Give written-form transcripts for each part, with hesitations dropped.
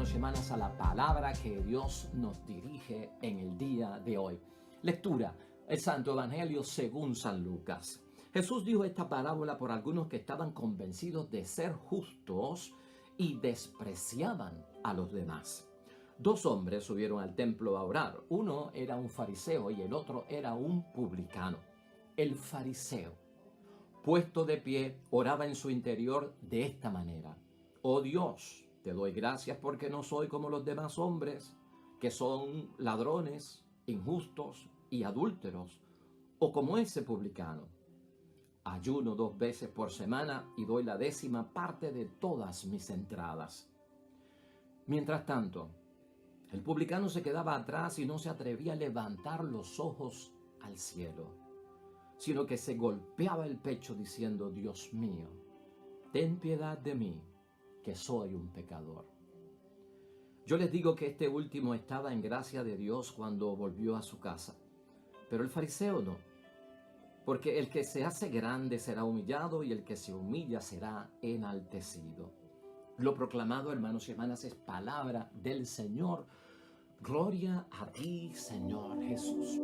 hermanos y hermanas, a la palabra que Dios nos dirige en el día de hoy. Lectura, el Santo Evangelio según San Lucas. Jesús dijo esta parábola por algunos que estaban convencidos de ser justos y despreciaban a los demás. Dos hombres subieron al templo a orar. Uno era un fariseo y el otro era un publicano. El fariseo, puesto de pie, oraba en su interior de esta manera: Oh Dios, te doy gracias porque no soy como los demás hombres, que son ladrones, injustos y adúlteros, o como ese publicano. Ayuno 2 veces por semana y doy la 10ª parte de todas mis entradas. Mientras tanto, el publicano se quedaba atrás y no se atrevía a levantar los ojos al cielo, sino que se golpeaba el pecho diciendo: Dios mío, ten piedad de mí, que soy un pecador. Yo les digo que este último estaba en gracia de Dios cuando volvió a su casa, pero el fariseo no, porque el que se hace grande será humillado y el que se humilla será enaltecido. Lo proclamado, hermanos y hermanas, es palabra del Señor. Gloria a ti, Señor Jesús.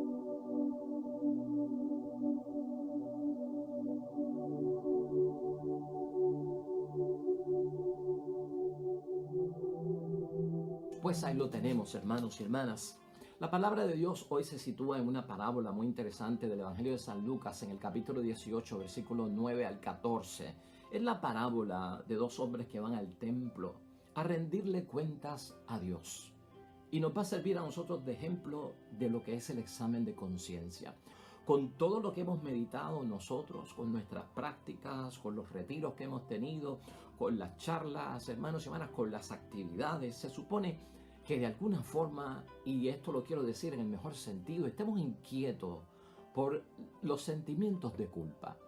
Pues ahí lo tenemos, hermanos y hermanas. La palabra de Dios hoy se sitúa en una parábola muy interesante del Evangelio de San Lucas, en el capítulo 18, versículos 9 al 14. Es la parábola de dos hombres que van al templo a rendirle cuentas a Dios. Y nos va a servir a nosotros de ejemplo de lo que es el examen de conciencia. Con todo lo que hemos meditado nosotros, con nuestras prácticas, con los retiros que hemos tenido, con las charlas, hermanos y hermanas, con las actividades, se supone que de alguna forma, y esto lo quiero decir en el mejor sentido, estemos inquietos por los sentimientos de culpa.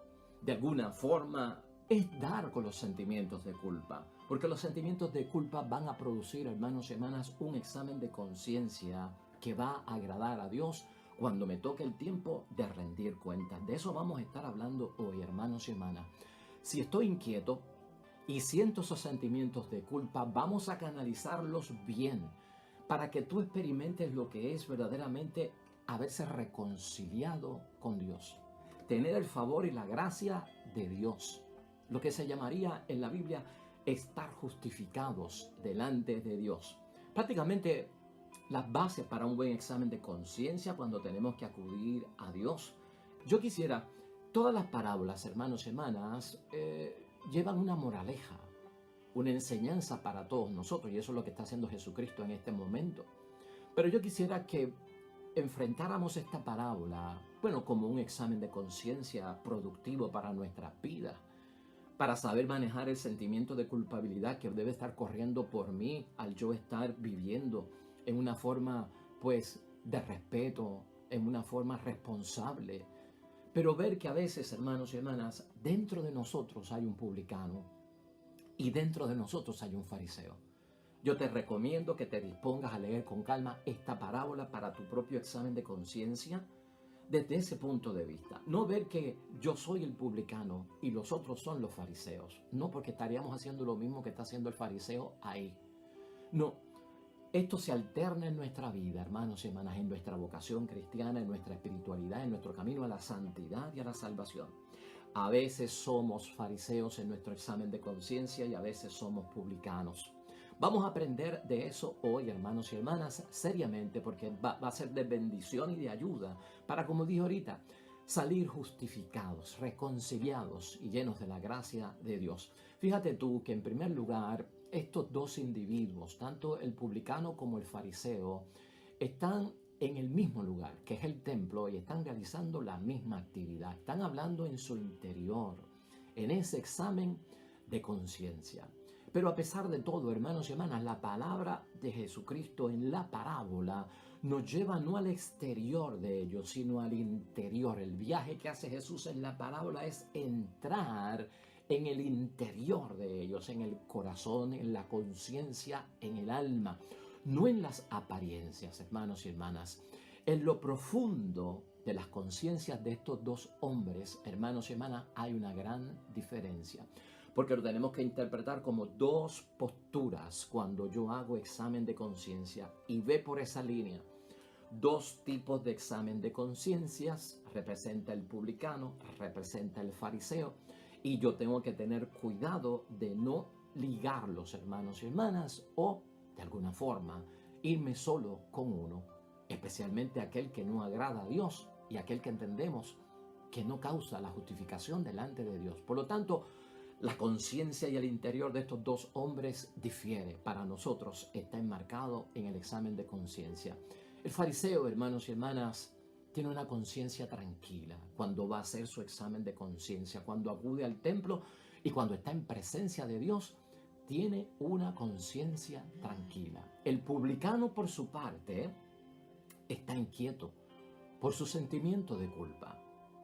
De alguna forma es dar con los sentimientos de culpa, porque los sentimientos de culpa van a producir, hermanos y hermanas, un examen de conciencia que va a agradar a Dios cuando me toque el tiempo de rendir cuentas. De eso vamos a estar hablando hoy, hermanos y hermanas. Si estoy inquieto y siento esos sentimientos de culpa, vamos a canalizarlos bien para que tú experimentes lo que es verdaderamente haberse reconciliado con Dios, tener el favor y la gracia de Dios, lo que se llamaría en la Biblia estar justificados delante de Dios. Prácticamente las bases para un buen examen de conciencia cuando tenemos que acudir a Dios. Yo quisiera, todas las parábolas, hermanos y hermanas, llevan una moraleja, una enseñanza para todos nosotros, y eso es lo que está haciendo Jesucristo en este momento. Pero yo quisiera que enfrentáramos esta parábola, como un examen de conciencia productivo para nuestras vidas, para saber manejar el sentimiento de culpabilidad que debe estar corriendo por mí al yo estar viviendo en una forma, de respeto, en una forma responsable. Pero ver que a veces, hermanos y hermanas, dentro de nosotros hay un publicano y dentro de nosotros hay un fariseo. Yo te recomiendo que te dispongas a leer con calma esta parábola para tu propio examen de conciencia desde ese punto de vista. No ver que yo soy el publicano y los otros son los fariseos. No, porque estaríamos haciendo lo mismo que está haciendo el fariseo ahí. No. Esto se alterna en nuestra vida, hermanos y hermanas, en nuestra vocación cristiana, en nuestra espiritualidad, en nuestro camino a la santidad y a la salvación. A veces somos fariseos en nuestro examen de conciencia y a veces somos publicanos. Vamos a aprender de eso hoy, hermanos y hermanas, seriamente, porque va a ser de bendición y de ayuda para, como dije ahorita, salir justificados, reconciliados y llenos de la gracia de Dios. Fíjate tú que en primer lugar, estos dos individuos, tanto el publicano como el fariseo, están en el mismo lugar, que es el templo, y están realizando la misma actividad. Están hablando en su interior, en ese examen de conciencia. Pero a pesar de todo, hermanos y hermanas, la palabra de Jesucristo en la parábola nos lleva no al exterior de ellos, sino al interior. El viaje que hace Jesús en la parábola es entrar en el interior de ellos, en el corazón, en la conciencia, en el alma, no en las apariencias, hermanos y hermanas. En lo profundo de las conciencias de estos dos hombres, hermanos y hermanas, hay una gran diferencia. porque lo tenemos que interpretar como dos posturas cuando yo hago examen de conciencia. Y ve por esa línea. Dos tipos de examen de conciencias, representa el publicano, representa el fariseo, y yo tengo que tener cuidado de no ligarlos, hermanos y hermanas, o de alguna forma irme solo con uno, especialmente aquel que no agrada a Dios y aquel que entendemos que no causa la justificación delante de Dios. Por lo tanto, la conciencia y el interior de estos dos hombres difiere. Para nosotros está enmarcado en el examen de conciencia. El fariseo, hermanos y hermanas, tiene una conciencia tranquila cuando va a hacer su examen de conciencia, cuando acude al templo y cuando está en presencia de Dios, tiene una conciencia tranquila. El publicano, por su parte, está inquieto por su sentimiento de culpa.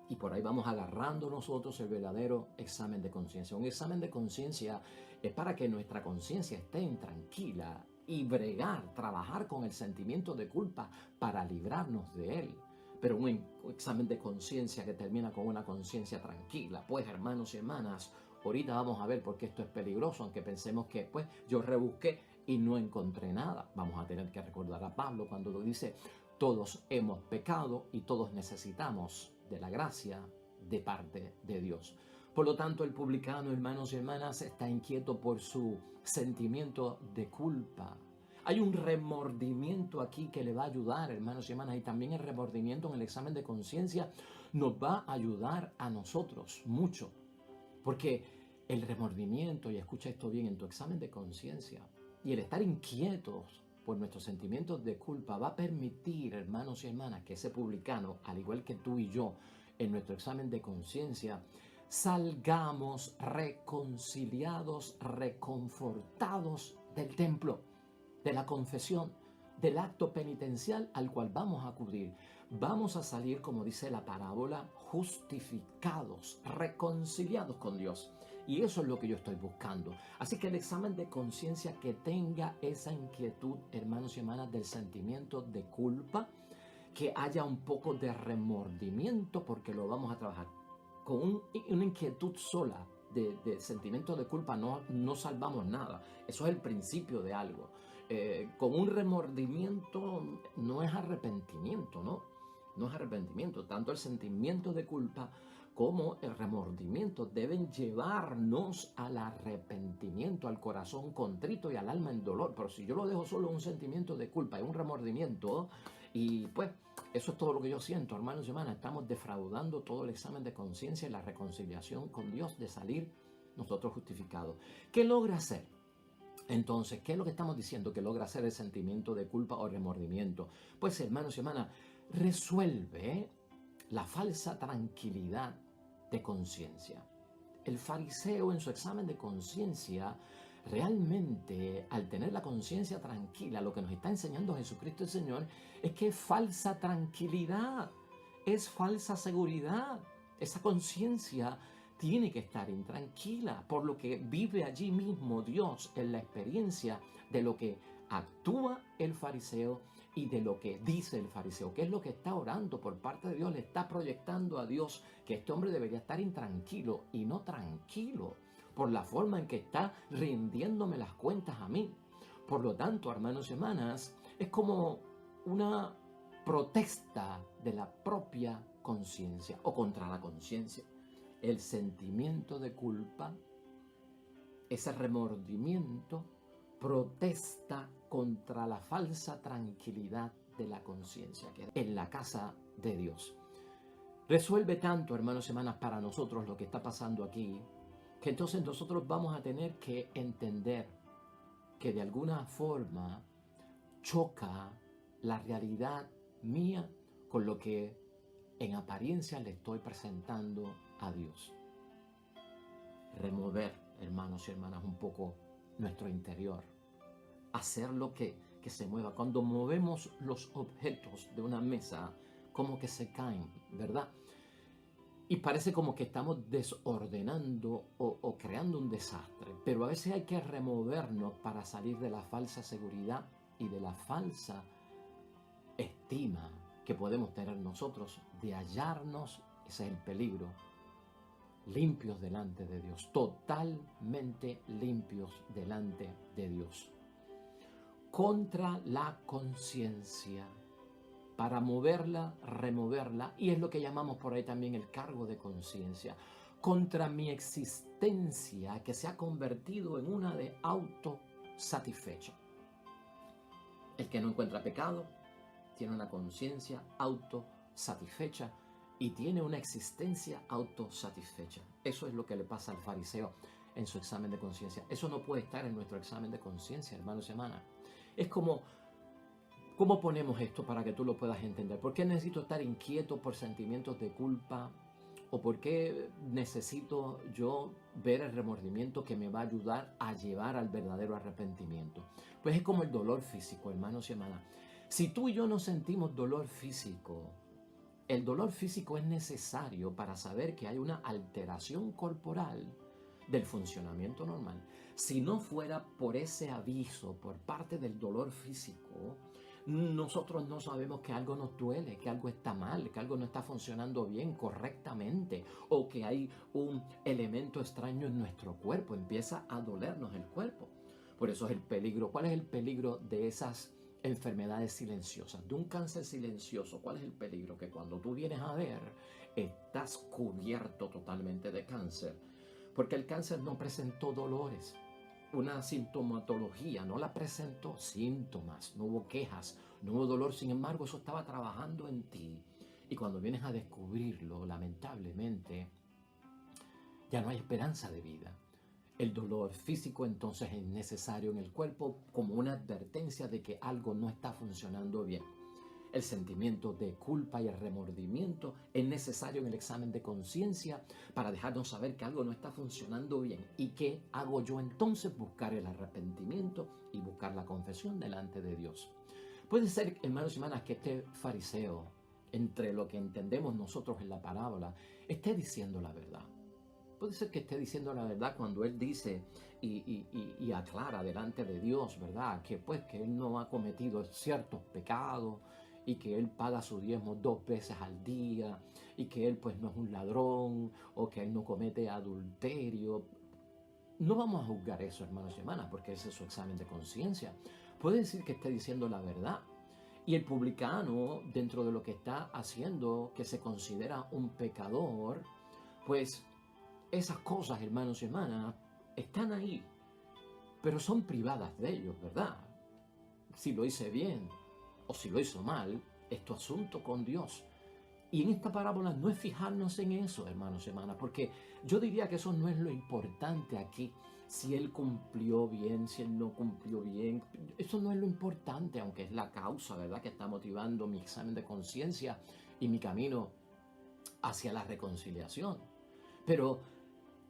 Y por ahí vamos agarrando nosotros el verdadero examen de conciencia. Un examen de conciencia es para que nuestra conciencia esté tranquila y bregar, trabajar con el sentimiento de culpa para librarnos de él. Pero un examen de conciencia que termina con una conciencia tranquila, pues hermanos y hermanas, ahorita vamos a ver por qué esto es peligroso, aunque pensemos que pues yo rebusqué y no encontré nada. Vamos a tener que recordar a Pablo cuando lo dice: todos hemos pecado y todos necesitamos de la gracia de parte de Dios. Por lo tanto, el publicano, hermanos y hermanas, está inquieto por su sentimiento de culpa. Hay un remordimiento aquí que le va a ayudar, hermanos y hermanas, y también el remordimiento en el examen de conciencia nos va a ayudar a nosotros mucho, porque el remordimiento, y escucha esto bien, en tu examen de conciencia y el estar inquietos por nuestros sentimientos de culpa va a permitir, hermanos y hermanas, que ese publicano, al igual que tú y yo, en nuestro examen de conciencia, salgamos reconciliados, reconfortados del templo, de la confesión, del acto penitencial al cual vamos a acudir. Vamos a salir, como dice la parábola, justificados, reconciliados con Dios. Y eso es lo que yo estoy buscando. Así que el examen de conciencia que tenga esa inquietud, hermanos y hermanas, del sentimiento de culpa, que haya un poco de remordimiento, porque lo vamos a trabajar. Con una inquietud sola de sentimiento de culpa no salvamos nada. Eso es el principio de algo. Con un remordimiento no es arrepentimiento, ¿no? No es arrepentimiento. Tanto el sentimiento de culpa como el remordimiento deben llevarnos al arrepentimiento, al corazón contrito y al alma en dolor. Pero si yo lo dejo solo un sentimiento de culpa y un remordimiento, y pues eso es todo lo que yo siento, hermanos y hermanas, estamos defraudando todo el examen de conciencia y la reconciliación con Dios, de salir nosotros justificados. ¿Qué logra hacer? Entonces, ¿qué es lo que estamos diciendo que logra hacer el sentimiento de culpa o remordimiento? Pues, hermanos y hermanas, resuelve la falsa tranquilidad de conciencia. El fariseo, en su examen de conciencia, realmente, al tener la conciencia tranquila, lo que nos está enseñando Jesucristo el Señor es que es falsa tranquilidad, es falsa seguridad. Esa conciencia tiene que estar intranquila, por lo que vive allí mismo Dios en la experiencia de lo que actúa el fariseo y de lo que dice el fariseo, que es lo que está orando por parte de Dios. Le está proyectando a Dios que este hombre debería estar intranquilo y no tranquilo por la forma en que está rindiéndome las cuentas a mí. Por lo tanto, hermanos y hermanas, es como una protesta de la propia conciencia o contra la conciencia. El sentimiento de culpa, ese remordimiento, protesta contra la falsa tranquilidad de la conciencia que en la casa de Dios. Resuelve tanto, hermanos y hermanas, para nosotros lo que está pasando aquí, que entonces nosotros vamos a tener que entender que de alguna forma choca la realidad mía con lo que en apariencia le estoy presentando a Dios. Remover, hermanos y hermanas, un poco nuestro interior. Hacer lo que se mueva. Cuando movemos los objetos de una mesa, como que se caen, ¿verdad? Y parece como que estamos desordenando o creando un desastre. Pero a veces hay que removernos para salir de la falsa seguridad y de la falsa estima que podemos tener nosotros de hallarnos, ese es el peligro, limpios delante de Dios, totalmente limpios delante de Dios. Contra la conciencia, para moverla, removerla, y es lo que llamamos por ahí también el cargo de conciencia, contra mi existencia que se ha convertido en una de autosatisfecha. El que no encuentra pecado tiene una conciencia autosatisfecha y tiene una existencia autosatisfecha. Eso es lo que le pasa al fariseo en su examen de conciencia. Eso no puede estar en nuestro examen de conciencia, hermanos y hermanas. Es como, ¿cómo ponemos esto para que tú lo puedas entender? ¿Por qué necesito estar inquieto por sentimientos de culpa? ¿O por qué necesito yo ver el remordimiento que me va a ayudar a llevar al verdadero arrepentimiento? Pues es como el dolor físico, hermanos y hermanas. Si tú y yo no sentimos dolor físico, el dolor físico es necesario para saber que hay una alteración corporal del funcionamiento normal. Si no fuera por ese aviso, por parte del dolor físico, nosotros no sabemos que algo nos duele, que algo está mal, que algo no está funcionando bien, correctamente, o que hay un elemento extraño en nuestro cuerpo, empieza a dolernos el cuerpo. Por eso es el peligro. ¿Cuál es el peligro de esas enfermedades silenciosas, de un cáncer silencioso? ¿Cuál es el peligro? Que cuando tú vienes a ver, estás cubierto totalmente de cáncer, porque el cáncer no presentó dolores, una sintomatología, no la presentó síntomas, no hubo quejas, no hubo dolor. Sin embargo, eso estaba trabajando en ti, y cuando vienes a descubrirlo, lamentablemente, ya no hay esperanza de vida. El dolor físico entonces es necesario en el cuerpo como una advertencia de que algo no está funcionando bien. El sentimiento de culpa y el remordimiento es necesario en el examen de conciencia para dejarnos saber que algo no está funcionando bien. ¿Y qué hago yo entonces? Buscar el arrepentimiento y buscar la confesión delante de Dios. Puede ser, hermanos y hermanas, que este fariseo, entre lo que entendemos nosotros en la parábola, esté diciendo la verdad. Puede ser que esté diciendo la verdad cuando él dice y aclara delante de Dios, ¿verdad? Que pues que él no ha cometido ciertos pecados y que él paga su diezmo 2 veces al día y que él pues no es un ladrón o que él no comete adulterio. No vamos a juzgar eso, hermanos y hermanas, porque ese es su examen de conciencia. Puede decir que esté diciendo la verdad. Y el publicano, dentro de lo que está haciendo, que se considera un pecador, pues esas cosas, hermanos y hermanas, están ahí, pero son privadas de ellos, ¿verdad? Si lo hice bien o si lo hizo mal, es tu asunto con Dios. Y en esta parábola no es fijarnos en eso, hermanos y hermanas, porque yo diría que eso no es lo importante aquí. Si él cumplió bien, si él no cumplió bien, eso no es lo importante, aunque es la causa, ¿verdad?, que está motivando mi examen de conciencia y mi camino hacia la reconciliación. Pero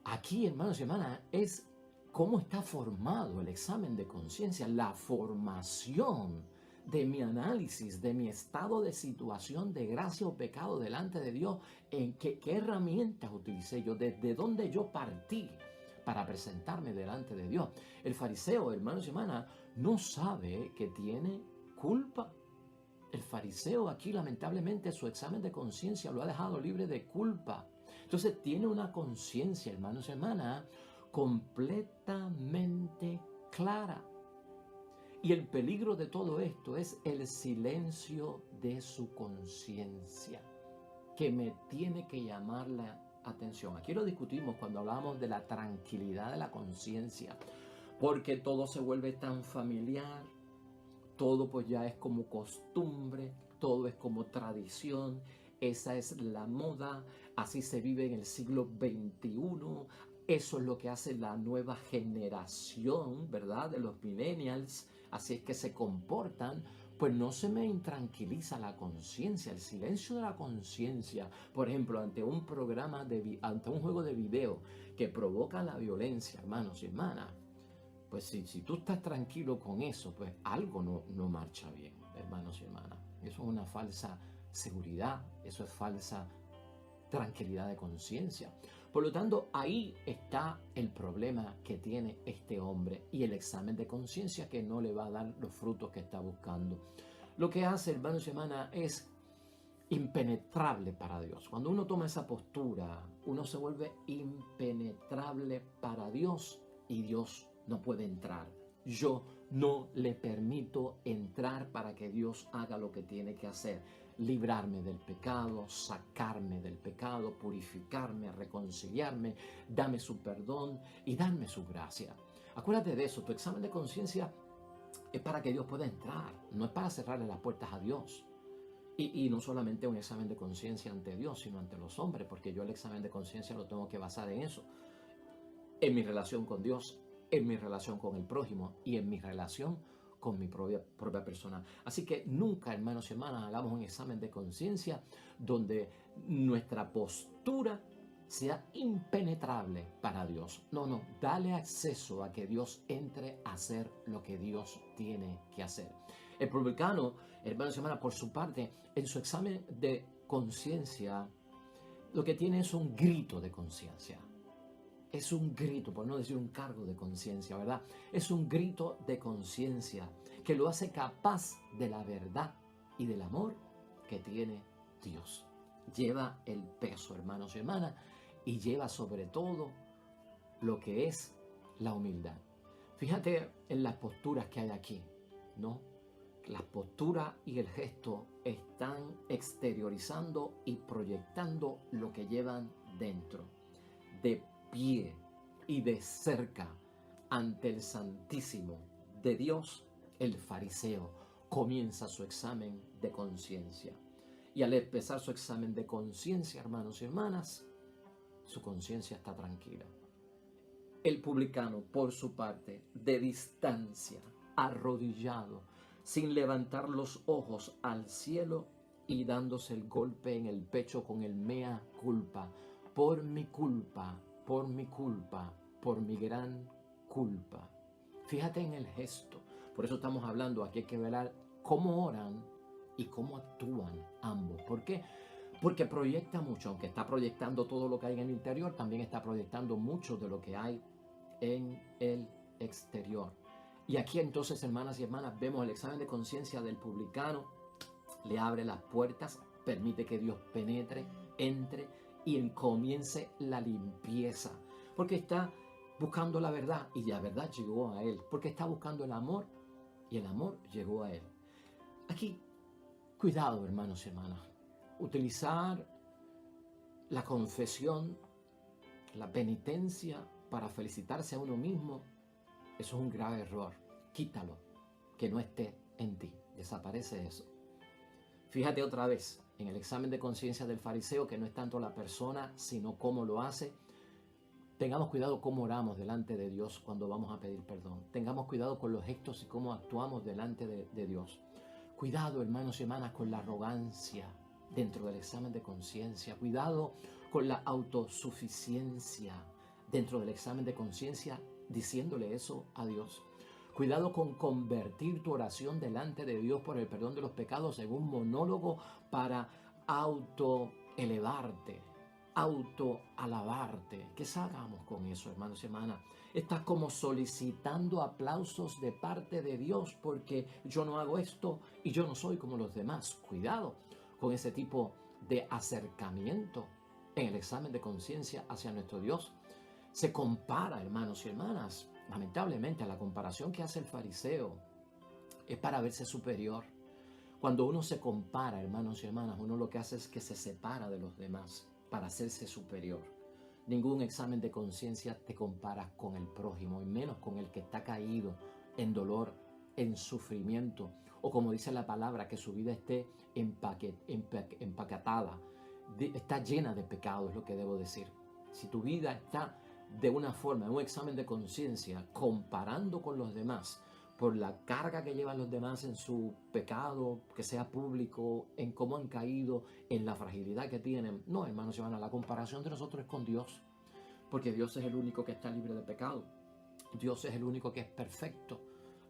aquí, hermanos y hermanas, es cómo está formado el examen de conciencia, la formación de mi análisis, de mi estado de situación de gracia o pecado delante de Dios, en qué herramientas utilicé yo, desde dónde yo partí para presentarme delante de Dios. El fariseo, hermanos y hermanas, no sabe que tiene culpa. El fariseo aquí, lamentablemente, su examen de conciencia lo ha dejado libre de culpa. Entonces tiene una conciencia, hermanos y hermanas, completamente clara. Y el peligro de todo esto es el silencio de su conciencia, que me tiene que llamar la atención. Aquí lo discutimos cuando hablamos de la tranquilidad de la conciencia, porque todo se vuelve tan familiar, todo pues ya es como costumbre, todo es como tradición. Esa es la moda, así se vive en el siglo XXI. Eso es lo que hace la nueva generación, ¿verdad?, de los millennials. Así es que se comportan. Pues no se me intranquiliza la conciencia, el silencio de la conciencia. Por ejemplo, ante un programa, ante un juego de video que provoca la violencia, hermanos y hermanas, pues si tú estás tranquilo con eso, pues algo no marcha bien, hermanos y hermanas. Eso es una falsa seguridad, eso es falsa tranquilidad de conciencia. Por lo tanto, ahí está el problema que tiene este hombre y el examen de conciencia que no le va a dar los frutos que está buscando. Lo que hace, hermanos y hermanas, es impenetrable para Dios. Cuando uno toma esa postura, uno se vuelve impenetrable para Dios y Dios no puede entrar. Yo no le permito entrar para que Dios haga lo que tiene que hacer. Librarme del pecado, sacarme del pecado, purificarme, reconciliarme, dame su perdón y darme su gracia. Acuérdate de eso, tu examen de conciencia es para que Dios pueda entrar, no es para cerrarle las puertas a Dios. Y no solamente un examen de conciencia ante Dios, sino ante los hombres, porque yo el examen de conciencia lo tengo que basar en eso, en mi relación con Dios, en mi relación con el prójimo y en mi relación con mi propia persona. Así que nunca, hermanos y hermanas, hagamos un examen de conciencia donde nuestra postura sea impenetrable para Dios. No, dale acceso a que Dios entre a hacer lo que Dios tiene que hacer. El publicano, hermanos y hermanas, por su parte, en su examen de conciencia, lo que tiene es un grito de conciencia. Es un grito, por no decir un cargo de conciencia, ¿verdad? Es un grito de conciencia que lo hace capaz de la verdad y del amor que tiene Dios. Lleva el peso, hermanos y hermanas, y lleva sobre todo lo que es la humildad. Fíjate en las posturas que hay aquí, ¿no? Las posturas y el gesto están exteriorizando y proyectando lo que llevan dentro. De pie y de cerca ante el Santísimo de Dios, el fariseo comienza su examen de conciencia. Y al empezar su examen de conciencia, hermanos y hermanas, su conciencia está tranquila. El publicano, por su parte, de distancia, arrodillado, sin levantar los ojos al cielo y dándose el golpe en el pecho con el mea culpa, por mi culpa, por mi culpa, por mi gran culpa. Fíjate en el gesto. Por eso estamos hablando, aquí hay que ver cómo oran y cómo actúan ambos. ¿Por qué? Porque proyecta mucho, aunque está proyectando todo lo que hay en el interior, también está proyectando mucho de lo que hay en el exterior. Y aquí entonces, hermanas y hermanas, vemos el examen de conciencia del publicano. Le abre las puertas, permite que Dios penetre, entre y comience la limpieza. Porque está buscando la verdad y la verdad llegó a él. Porque está buscando el amor y el amor llegó a él. Aquí, cuidado, hermanos y hermanas. Utilizar la confesión, la penitencia para felicitarse a uno mismo, eso es un grave error. Quítalo, que no esté en ti. Desaparece eso. Fíjate otra vez en el examen de conciencia del fariseo, que no es tanto la persona, sino cómo lo hace. Tengamos cuidado cómo oramos delante de Dios cuando vamos a pedir perdón. Tengamos cuidado con los gestos y cómo actuamos delante de Dios. Cuidado, hermanos y hermanas, con la arrogancia dentro del examen de conciencia. Cuidado con la autosuficiencia dentro del examen de conciencia, diciéndole eso a Dios. Cuidado con convertir tu oración delante de Dios por el perdón de los pecados en un monólogo para autoelevarte, autoalabarte. ¿Qué hagamos con eso, hermanos y hermanas? Estás como solicitando aplausos de parte de Dios porque yo no hago esto y yo no soy como los demás. Cuidado con ese tipo de acercamiento en el examen de conciencia hacia nuestro Dios. Se compara, hermanos y hermanas, lamentablemente la comparación que hace el fariseo es para verse superior. Cuando uno se compara, hermanos y hermanas, uno lo que hace es que se separa de los demás para hacerse superior. Ningún examen de conciencia te compara con el prójimo, y menos con el que está caído en dolor, en sufrimiento, o como dice la palabra, que su vida esté empaquetada, está llena de pecado, es lo que debo decir. Si tu vida está de una forma, en un examen de conciencia, comparando con los demás, por la carga que llevan los demás en su pecado, que sea público, en cómo han caído, en la fragilidad que tienen. No, hermanos y hermanas, la comparación de nosotros es con Dios, porque Dios es el único que está libre de pecado. Dios es el único que es perfecto.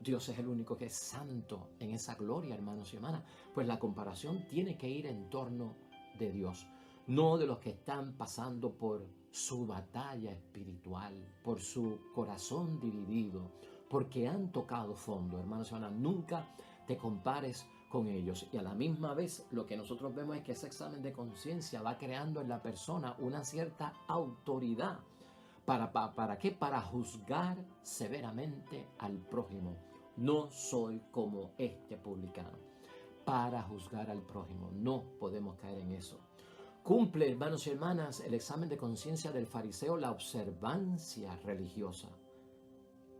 Dios es el único que es santo en esa gloria, hermanos y hermanas. Pues la comparación tiene que ir en torno de Dios, no de los que están pasando por su batalla espiritual, por su corazón dividido, porque han tocado fondo, hermanos y hermanas. Nunca te compares con ellos. Y a la misma vez lo que nosotros vemos es que ese examen de conciencia va creando en la persona una cierta autoridad. ¿Para qué? Para juzgar severamente al prójimo. No soy como este publicano. Para juzgar al prójimo. No podemos caer en eso. Cumple, hermanos y hermanas, el examen de conciencia del fariseo la observancia religiosa,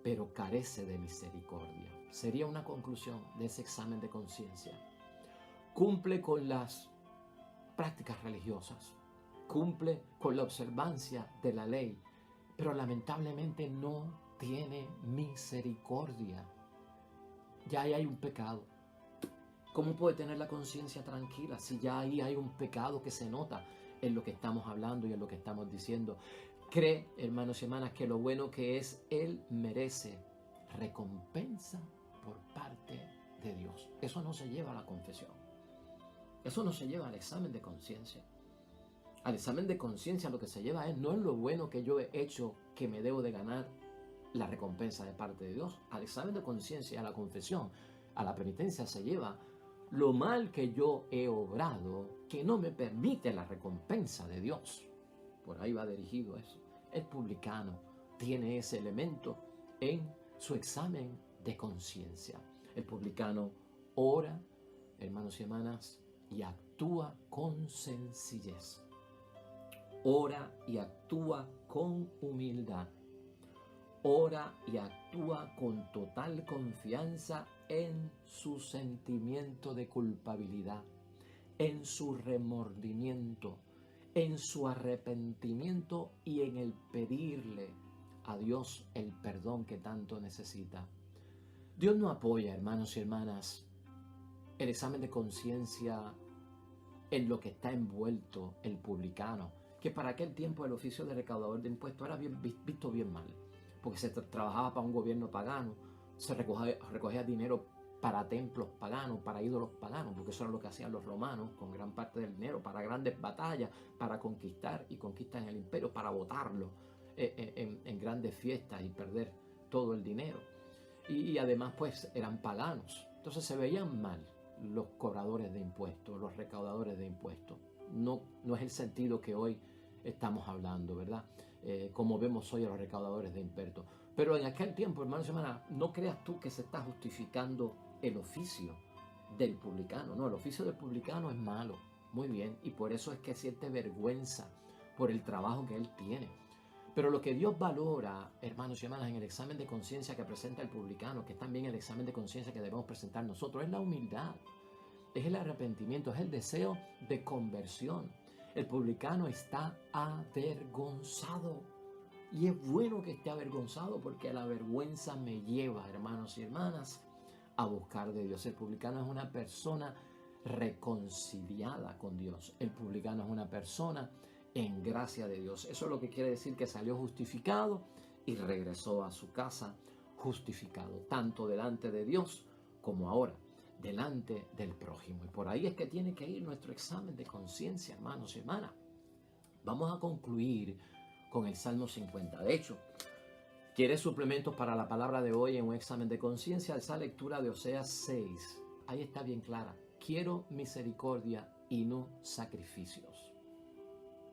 pero carece de misericordia. Sería una conclusión de ese examen de conciencia. Cumple con las prácticas religiosas, cumple con la observancia de la ley, pero lamentablemente no tiene misericordia. Ya ahí hay un pecado. ¿Cómo puede tener la conciencia tranquila si ya ahí hay un pecado que se nota en lo que estamos hablando y en lo que estamos diciendo? Cree, hermanos y hermanas, que lo bueno que es, él merece recompensa por parte de Dios. Eso no se lleva a la confesión. Eso no se lleva al examen de conciencia. Al examen de conciencia lo que se lleva no es lo bueno que yo he hecho que me debo de ganar la recompensa de parte de Dios. Al examen de conciencia, a la confesión, a la penitencia se lleva lo mal que yo he obrado que no me permite la recompensa de Dios. Por ahí va dirigido eso. El publicano tiene ese elemento en su examen de conciencia. El publicano ora, hermanos y hermanas, y actúa con sencillez. Ora y actúa con humildad. Ora y actúa con total confianza en su sentimiento de culpabilidad, en su remordimiento, en su arrepentimiento y en el pedirle a Dios el perdón que tanto necesita. Dios no apoya, hermanos y hermanas, el examen de conciencia en lo que está envuelto el publicano, que para aquel tiempo el oficio de recaudador de impuestos era visto bien mal, porque se trabajaba para un gobierno pagano, se recogía dinero para templos paganos, para ídolos paganos, porque eso era lo que hacían los romanos con gran parte del dinero, para grandes batallas, para conquistar y conquistar el imperio, para botarlo en grandes fiestas y perder todo el dinero. Y además pues eran paganos, entonces se veían mal los cobradores de impuestos, los recaudadores de impuestos. No es el sentido que hoy estamos hablando, ¿verdad? Como vemos hoy a los recaudadores de impuestos. Pero en aquel tiempo, hermanos y hermanas, no creas tú que se está justificando el oficio del publicano. No, el oficio del publicano es malo, muy bien, y por eso es que siente vergüenza por el trabajo que él tiene. Pero lo que Dios valora, hermanos y hermanas, en el examen de conciencia que presenta el publicano, que es también el examen de conciencia que debemos presentar nosotros, es la humildad, es el arrepentimiento, es el deseo de conversión. El publicano está avergonzado. Y es bueno que esté avergonzado porque la vergüenza me lleva, hermanos y hermanas, a buscar de Dios. El publicano es una persona reconciliada con Dios. El publicano es una persona en gracia de Dios. Eso es lo que quiere decir que salió justificado y regresó a su casa justificado, tanto delante de Dios como ahora delante del prójimo. Y por ahí es que tiene que ir nuestro examen de conciencia, hermanos y hermanas. Vamos a concluir con el Salmo 50. De hecho, ¿quieres suplementos para la palabra de hoy en un examen de conciencia? Esa lectura de Oseas 6, ahí está bien clara. Quiero misericordia y no sacrificios.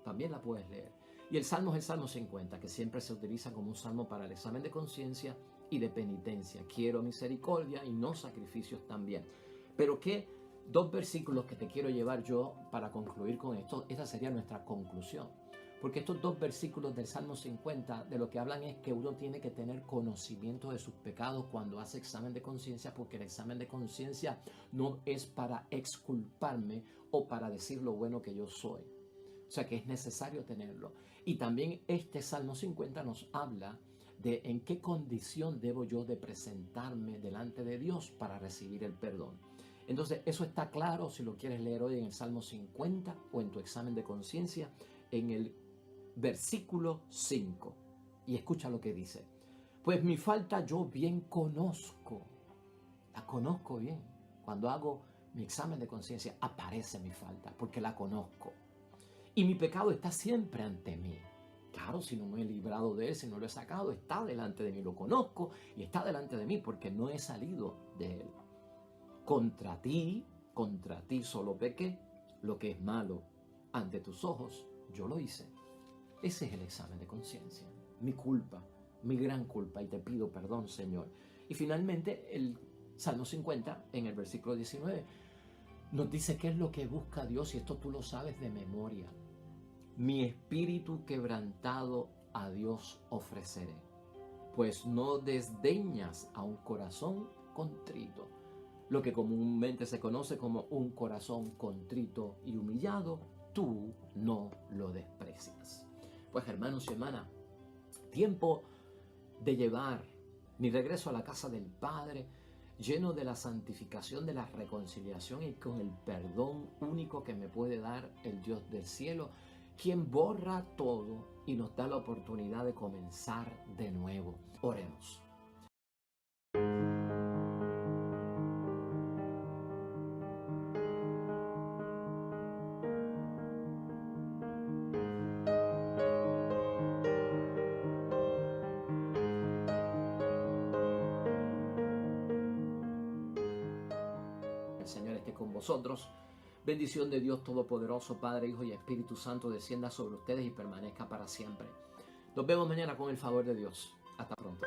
También la puedes leer. Y el Salmo es el Salmo 50, que siempre se utiliza como un salmo para el examen de conciencia y de penitencia. Quiero misericordia y no sacrificios también. Pero ¿qué? Dos versículos que te quiero llevar yo para concluir con esto. Esa sería nuestra conclusión. Porque estos dos versículos del Salmo 50 de lo que hablan es que uno tiene que tener conocimiento de sus pecados cuando hace examen de conciencia, porque el examen de conciencia no es para exculparme o para decir lo bueno que yo soy. O sea que es necesario tenerlo. Y también este Salmo 50 nos habla de en qué condición debo yo de presentarme delante de Dios para recibir el perdón. Entonces eso está claro si lo quieres leer hoy en el Salmo 50 o en tu examen de conciencia en el versículo 5. Y escucha lo que dice. Pues mi falta yo bien conozco. La conozco bien. Cuando hago mi examen de conciencia aparece mi falta porque la conozco. Y mi pecado está siempre ante mí. Claro, si no me he librado de él, si no lo he sacado, está delante de mí, lo conozco y está delante de mí porque no he salido de él. Contra ti, contra ti solo pequé, lo que es malo ante tus ojos, yo lo hice. Ese es el examen de conciencia. Mi culpa, mi gran culpa, y te pido perdón, Señor. Y finalmente el Salmo 50, en el versículo 19, nos dice qué es lo que busca Dios, y esto tú lo sabes de memoria. Mi espíritu quebrantado a Dios ofreceré, pues no desdeñas a un corazón contrito. Lo que comúnmente se conoce como un corazón contrito y humillado, tú no lo desprecias. Pues hermanos y hermanas, tiempo de llevar mi regreso a la casa del Padre, lleno de la santificación, de la reconciliación y con el perdón único que me puede dar el Dios del cielo, quien borra todo y nos da la oportunidad de comenzar de nuevo. Oremos. El Señor esté con vosotros. Bendición de Dios Todopoderoso, Padre, Hijo y Espíritu Santo, descienda sobre ustedes y permanezca para siempre. Nos vemos mañana con el favor de Dios. Hasta pronto.